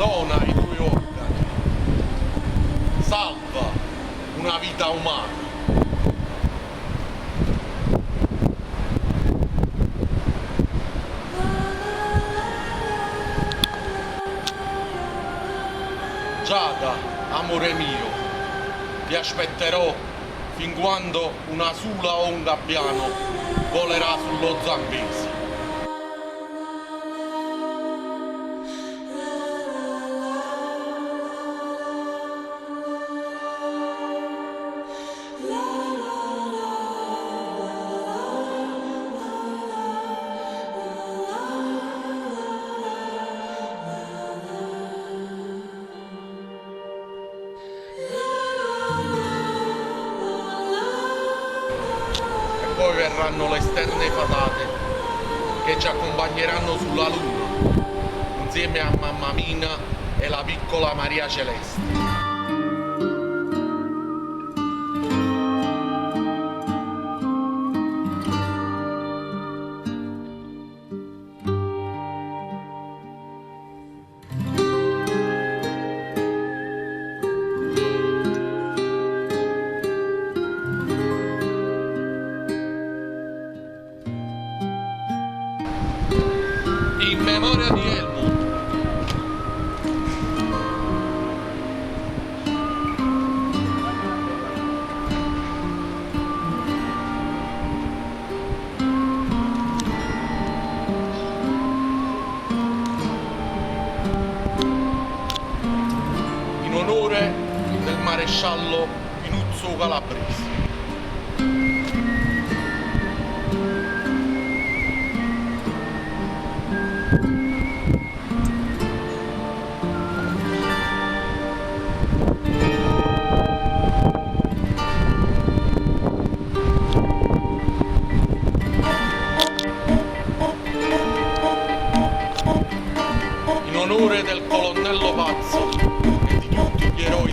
dona i tuoi organi, salva una vita umana. Giada, amore mio, ti aspetterò fin quando una sula o un gabbiano volerà sullo Zambesi. Poi verranno le sterne fatate che ci accompagneranno sulla luna insieme a mamma Mina e la piccola Maria Celeste. In memoria di Helmut. In onore del maresciallo Pinuzzo Calabrese. In onore del colonnello Pazzo e di tutti gli eroi